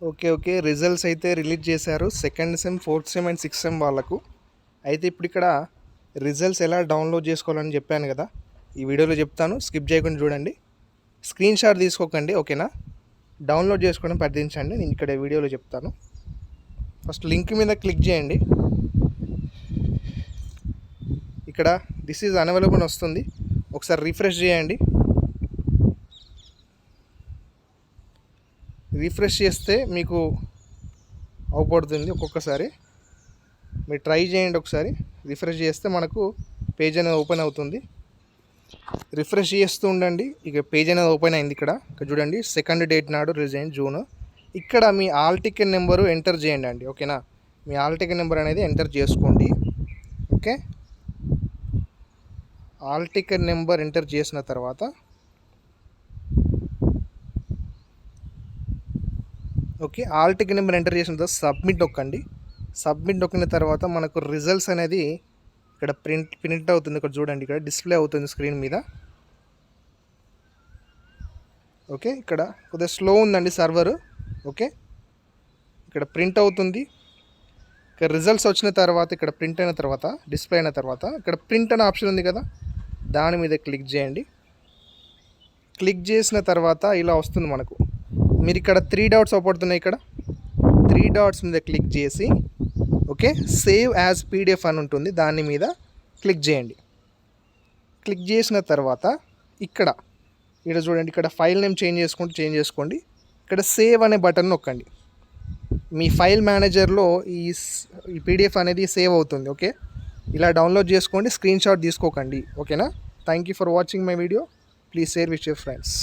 Okay. Results అయితే release చేశారు. Second sem, fourth sem and sixth sem వాళ్ళకు. అయితే ఇప్పుడు ఇక్కడ రిజల్ట్స్ ఎలా డౌన్లోడ్ చేసుకోవాలని చెప్పాను కదా, ఈ వీడియోలో చెప్తాను. స్కిప్ చేయకుండా చూడండి. స్క్రీన్ షాట్ తీసుకోకండి, ఓకేనా. డౌన్లోడ్ చేసుకోవడం ప్రయత్నించండి. నేను ఇక్కడ వీడియోలో చెప్తాను. ఫస్ట్ లింక్ మీద క్లిక్ చేయండి. ఇక్కడ దిస్ ఈజ్ అనవైలబుల్ వస్తుంది. ఒకసారి రిఫ్రెష్ చేయండి. రిఫ్రెష్ చేస్తే మీకు అవుపడుతుంది. ఒక్కొక్కసారి మీరు ట్రై చేయండి. ఒకసారి రిఫ్రెష్ చేస్తే మనకు పేజ్ అనేది ఓపెన్ అవుతుంది. రిఫ్రెష్ చేస్తూ ఉండండి. ఇక పేజ్ అనేది ఓపెన్ అయింది. ఇక్కడ చూడండి, సెకండ్ డేట్ నాడు రిజైన్ జూన్. ఇక్కడ me all ticket number enter చేయండి అండి, ఓకేనా. మీ ఆల్ టికెట్ నెంబర్ అనేది ఎంటర్ చేసుకోండి. Okay, all ticket number enter చేసిన తర్వాత ఆల్ టికెట్ నెంబర్ ఎంటర్ చేసిన తర్వాత సబ్మిట్ నొక్కండి. సబ్మిట్ నొక్కిన తర్వాత మనకు రిజల్ట్స్ అనేది ఇక్కడ ప్రింట్ అవుతుంది. ఇక్కడ చూడండి, ఇక్కడ డిస్ప్లే అవుతుంది స్క్రీన్ మీద. ఓకే, ఇక్కడ కొద్దిగా స్లో ఉందండి సర్వర్. ఓకే, ఇక్కడ ప్రింట్ అవుతుంది. ఇక్కడ రిజల్ట్స్ వచ్చిన తర్వాత, ఇక్కడ ప్రింట్ అయిన తర్వాత, డిస్ప్లే అయిన తర్వాత ఇక్కడ ప్రింట్ అనే ఆప్షన్ ఉంది కదా, దాని మీద క్లిక్ చేయండి. క్లిక్ చేసిన తర్వాత ఇలా వస్తుంది మనకు. మీరు ఇక్కడ 3 డాట్స్ అవుపడుతున్నాయి. ఇక్కడ 3 డాట్స్ మీద క్లిక్ చేసి ఓకే, సేవ్ యాజ్ పీడిఎఫ్ అని ఉంటుంది, దాని మీద క్లిక్ చేయండి. క్లిక్ చేసిన తర్వాత ఇక్కడ చూడండి, ఇక్కడ ఫైల్ నేమ్ చేంజ్ చేసుకోండి. ఇక్కడ సేవ్ అనే బటన్ నొక్కండి. మీ ఫైల్ మేనేజర్లో ఈ పీడిఎఫ్ అనేది సేవ్ అవుతుంది. ఓకే, ఇలా డౌన్లోడ్ చేసుకోండి. స్క్రీన్ షాట్ తీసుకోకండి, ఓకేనా. Thank you for watching my video. Please share with your friends.